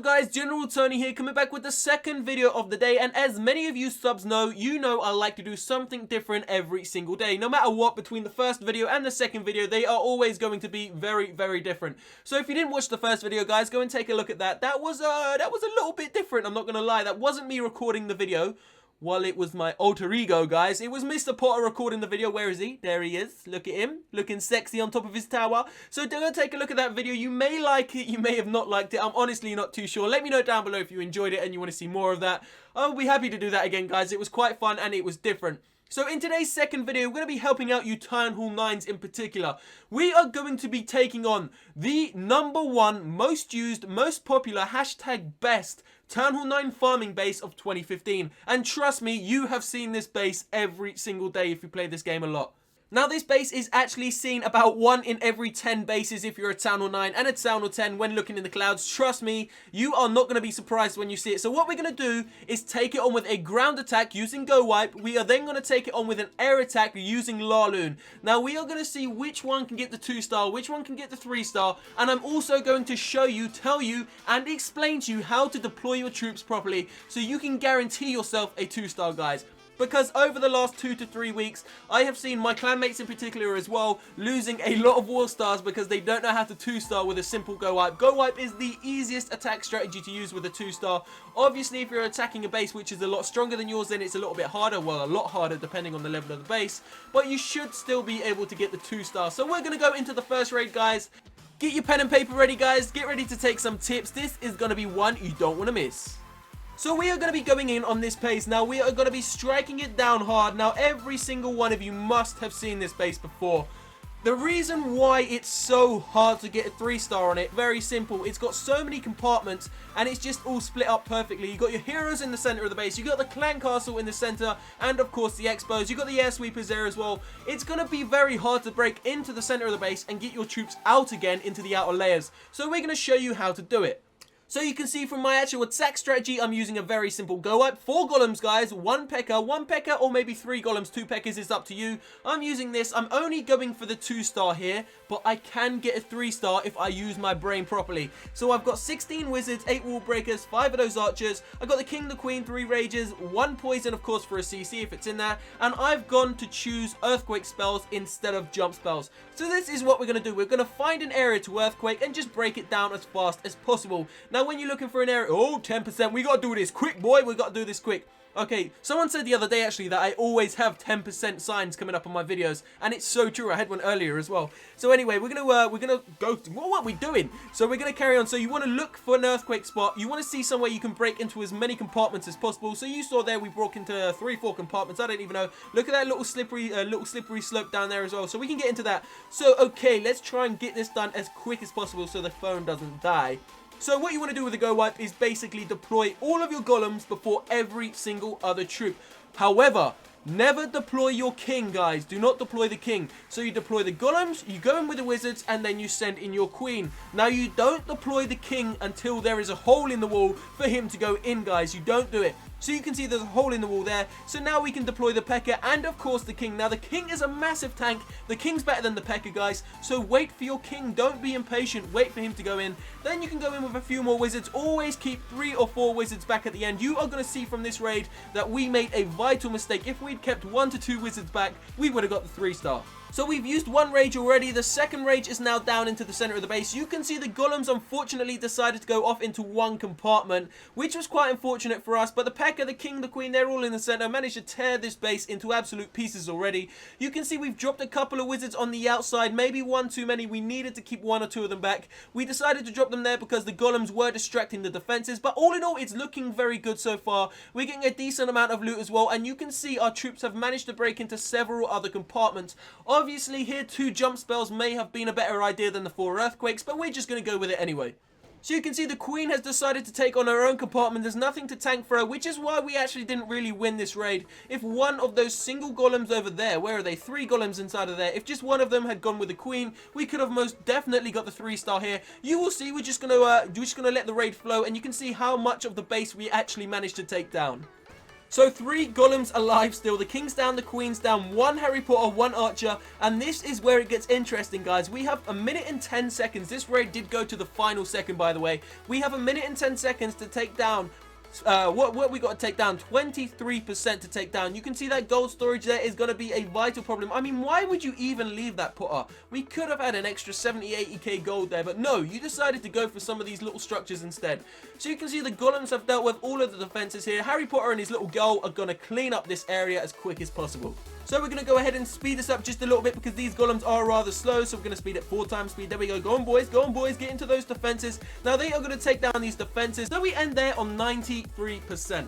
guys, General Tony here, coming back with the second video of the day. And as many of you subs know, I like to do something different every single day. No matter what, between the first video and the second video, they are always going to be very, very different. So if you didn't watch the first video, guys, go and take a look at that. That was a little bit different, I'm not gonna lie. That wasn't me recording the video. Well, it was my alter ego, guys. It was Mr. Potter recording the video. Where is he? There he is. Look at him. Looking sexy on top of his tower. So go take a look at that video. You may like it. You may have not liked it. I'm honestly not too sure. Let me know down below if you enjoyed it and you want to see more of that. I'll be happy to do that again, guys. It was quite fun and it was different. So in today's second video, we're going to be helping out you Town Hall 9s in particular. We are going to be taking on the #1 most used, most popular, #best Town Hall 9 farming base of 2015. And trust me, you have seen this base every single day if you play this game a lot. Now, this base is actually seen about 1 in every 10 bases if you're a Town Hall 9 and a Town Hall 10 when looking in the clouds. Trust me, you are not going to be surprised when you see it. So what we're going to do is take it on with a ground attack using gowipe. We are then going to take it on with an air attack using laloon. Now, we are going to see which one can get the 2-star, which one can get the 3-star, and I'm also going to show you, tell you, and explain to you how to deploy your troops properly so you can guarantee yourself a 2-star, guys. Because over the last 2 to 3 weeks, I have seen my clanmates in particular as well losing a lot of war stars because they don't know how to 2-star with a simple gowipe. Gowipe is the easiest attack strategy to use with a 2-star. Obviously, if you're attacking a base which is a lot stronger than yours, then it's a little bit harder. Well, a lot harder depending on the level of the base. But you should still be able to get the 2-star. So we're going to go into the first raid, guys. Get your pen and paper ready, guys. Get ready to take some tips. This is going to be one you don't want to miss. So we are going to be going in on this base. Now, we are going to be striking it down hard. Now, every single one of you must have seen this base before. The reason why it's so hard to get a 3-star on it, very simple. It's got so many compartments and it's just all split up perfectly. You got your heroes in the center of the base. You got the clan castle in the center and, of course, the expos. You got the air sweepers there as well. It's going to be very hard to break into the center of the base and get your troops out again into the outer layers. So we're going to show you how to do it. So you can see from my actual attack strategy, I'm using a very simple gowipe. 4 golems, guys, 1 P.E.K.K.A, or maybe 3 golems, 2 P.E.K.K.As, it's up to you. I'm using this. I'm only going for the 2-star here, but I can get a 3-star if I use my brain properly. So I've got 16 wizards, 8 wall breakers, 5 of those archers. I've got the king, the queen, 3 rages, 1 poison, of course, for a CC if it's in there. And I've gone to choose earthquake spells instead of jump spells. So this is what we're going to do. We're going to find an area to earthquake and just break it down as fast as possible. Now, when you're looking for an area, oh, 10%, we got to do this quick, boy. We got to do this quick. Okay, someone said the other day, actually, that I always have 10% signs coming up on my videos, and it's so true. I had one earlier as well. So anyway, we're gonna go. What are we doing? So we're gonna carry on. So you want to look for an earthquake spot. You want to see somewhere you can break into as many compartments as possible. So you saw there we broke into 3-4 compartments. I don't even know. Look at that little slippery slope down there as well. So we can get into that. So okay, let's try and get this done as quick as possible so the phone doesn't die. So what you want to do with the gowipe is basically deploy all of your golems before every single other troop. However, never deploy your king, guys. Do not deploy the king. So you deploy the golems, you go in with the wizards, and then you send in your queen. Now, you don't deploy the king until there is a hole in the wall for him to go in, guys. You don't do it. So you can see there's a hole in the wall there. So now we can deploy the P.E.K.K.A and, of course, the king. Now, the king is a massive tank. The king's better than the P.E.K.K.A, guys. So wait for your king. Don't be impatient. Wait for him to go in. Then you can go in with a few more wizards. Always keep 3 or 4 wizards back at the end. You are going to see from this raid that we made a vital mistake. If we'd kept 1 to 2 wizards back, we would have got the 3-star. So we've used 1 rage already. The second rage is now down into the center of the base. You can see the golems unfortunately decided to go off into 1 compartment, which was quite unfortunate for us. But the P.E.K.K.A, the king, the queen, they're all in the center. Managed to tear this base into absolute pieces already. You can see we've dropped a couple of wizards on the outside. Maybe 1 too many. We needed to keep 1 or 2 of them back. We decided to drop them there because the golems were distracting the defenses. But all in all, it's looking very good so far. We're getting a decent amount of loot as well. And you can see our troops have managed to break into several other compartments. Obviously, here 2 jump spells may have been a better idea than the 4 earthquakes, but we're just going to go with it anyway. So you can see the queen has decided to take on her own compartment. There's nothing to tank for her, which is why we actually didn't really win this raid. If one of those single golems over there, where are they? 3 golems inside of there. If just one of them had gone with the queen, we could have most definitely got the 3-star here. You will see we're just gonna let the raid flow, and you can see how much of the base we actually managed to take down. So 3 golems alive still, the king's down, the queen's down, 1 Harry Potter, 1 archer, and this is where it gets interesting, guys. We have a minute and 10 seconds. This raid did go to the final second, by the way. We have a minute and 10 seconds to take down what we got to take down. 23% to take down. You can see that gold storage there is going to be a vital problem. I mean, why would you even leave that Potter? We could have had an extra 70-80k gold there, but no, you decided to go for some of these little structures instead. So you can see the golems have dealt with all of the defenses here. Harry Potter and his little girl are going to clean up this area as quick as possible. So we're going to go ahead and speed this up just a little bit because these golems are rather slow. So we're going to speed it 4 times speed. There we go. Go on, boys. Go on, boys. Get into those defenses. Now they are going to take down these defenses. So we end there on 93%.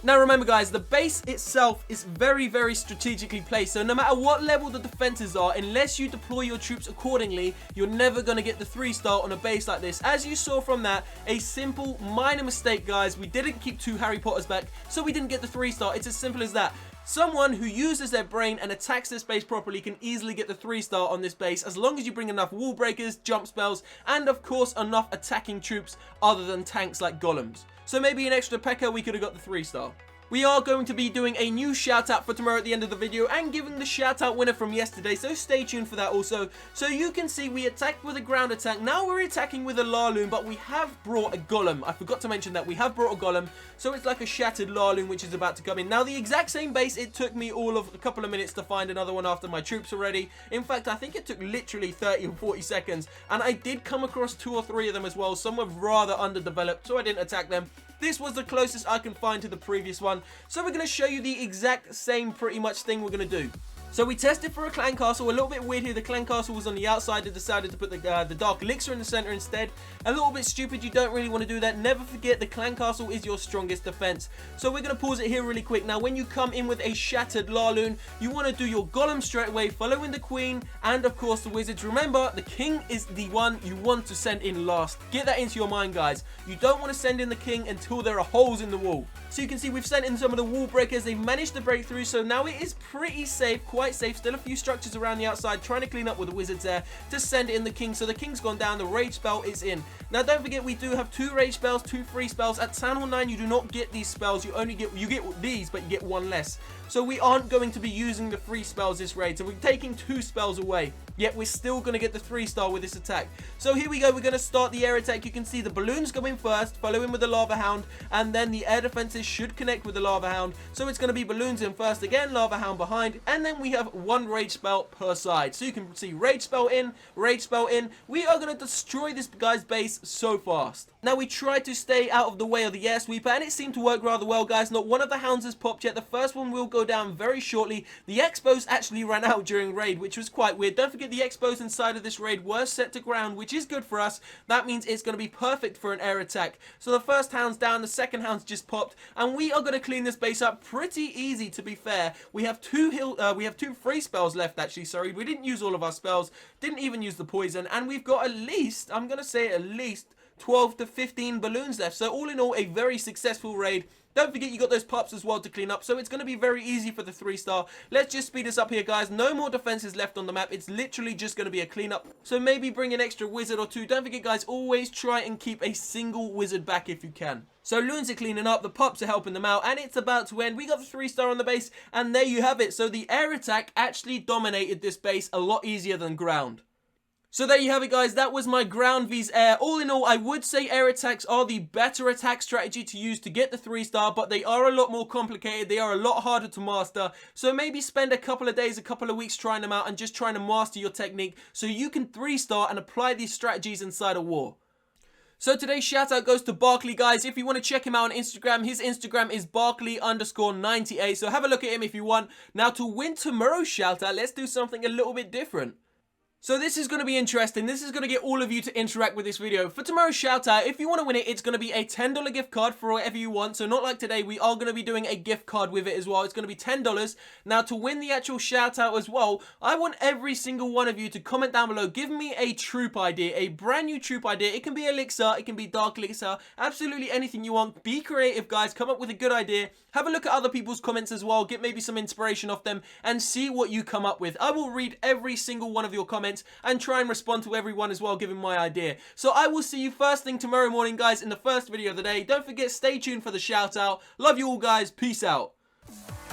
Now remember, guys, the base itself is very, very strategically placed. So no matter what level the defenses are, unless you deploy your troops accordingly, you're never going to get the 3-star on a base like this. As you saw from that, a simple minor mistake, guys. We didn't keep 2 Harry Potters back, so we didn't get the 3-star. It's as simple as that. Someone who uses their brain and attacks this base properly can easily get the 3-star on this base, as long as you bring enough wall breakers, jump spells, and of course enough attacking troops other than tanks like golems. So maybe an extra P.E.K.K.A, we could have got the 3-star. We are going to be doing a new shout out for tomorrow at the end of the video and giving the shout out winner from yesterday, so stay tuned for that also. So you can see we attacked with a ground attack, now we're attacking with a laloon, but we have brought a golem. I forgot to mention that we have brought a golem, so it's like a shattered laloon which is about to come in. Now the exact same base, it took me all of a couple of minutes to find another one after my troops are ready. In fact, I think it took literally 30 or 40 seconds, and I did come across 2 or 3 of them as well. Some were rather underdeveloped, so I didn't attack them. This was the closest I can find to the previous one. So we're going to show you the exact same pretty much thing we're going to do. So we tested for a clan castle. A little bit weird here. The clan castle was on the outside. They decided to put the dark elixir in the center instead. A little bit stupid. You don't really want to do that. Never forget the clan castle is your strongest defense. So we're going to pause it here really quick. Now when you come in with a shattered laloon, you want to do your golem straight away, following the queen and of course the wizards. Remember, the king is the one you want to send in last. Get that into your mind, guys. You don't want to send in the king until there are holes in the wall. So you can see we've sent in some of the wall breakers. They've managed to break through, so now it is pretty safe, quite safe. Still a few structures around the outside, trying to clean up with the wizards there to send in the king. So the king's gone down, the rage spell is in. Now don't forget, we do have 2 rage spells, 2 free spells. At Town Hall 9 you do not get these spells, you get these, but you get 1 less. So we aren't going to be using the free spells this raid, so we're taking 2 spells away. Yet we're still going to get the 3-star with this attack. So here we go, we're going to start the air attack. You can see the balloons go in first, follow in with the lava hound, and then the air defenses should connect with the lava hound. So it's going to be balloons in first, again lava hound behind, and then we have 1 rage spell per side. So you can see rage spell in, rage spell in. We are going to destroy this guy's base so fast. Now we tried to stay out of the way of the air sweeper, and it seemed to work rather well, guys. Not one of the hounds has popped yet. The first one will go down very shortly. The expos actually ran out during raid, which was quite weird. Don't forget, the expos inside of this raid were set to ground, which is good for us. That means it's going to be perfect for an air attack. So the first hound's down, the second hound's just popped, and we are going to clean this base up pretty easy, to be fair. We have 2 free spells left, actually. Sorry, we didn't use all of our spells, didn't even use the poison, and we've got at least, I'm going to say at least 12 to 15 balloons left. So all in all, a very successful raid. Don't forget you got those pups as well to clean up, so it's going to be very easy for the 3-star. Let's just speed this up here, guys. No more defenses left on the map. It's literally just going to be a cleanup. So maybe bring an extra wizard or 2. Don't forget, guys, always try and keep a single wizard back if you can. So loons are cleaning up, the pups are helping them out, and it's about to end. We got the 3-star on the base, and there you have it. So the air attack actually dominated this base a lot easier than ground. So there you have it, guys. That was my ground vs air. All in all, I would say air attacks are the better attack strategy to use to get the 3-star, but they are a lot more complicated. They are a lot harder to master. So maybe spend a couple of days, a couple of weeks trying them out and just trying to master your technique so you can 3-star and apply these strategies inside a war. So today's shout out goes to Barkley, guys. If you want to check him out on Instagram, his Instagram is Barkley_98. So have a look at him if you want. Now to win tomorrow's shout out, let's do something a little bit different. So this is going to be interesting. This is going to get all of you to interact with this video. For tomorrow's shout out, if you want to win it, it's going to be a $10 gift card for whatever you want. So not like today, we are going to be doing a gift card with it as well. It's going to be $10. Now to win the actual shout out as well, I want every single one of you to comment down below. Give me a troop idea, a brand new troop idea. It can be elixir, it can be dark elixir, absolutely anything you want. Be creative, guys. Come up with a good idea. Have a look at other people's comments as well. Get maybe some inspiration off them and see what you come up with. I will read every single one of your comments and try and respond to everyone as well, giving my idea. So I will see you first thing tomorrow morning, guys, in the first video of the day. Don't forget, stay tuned for the shout out. Love you all, guys. Peace out. you.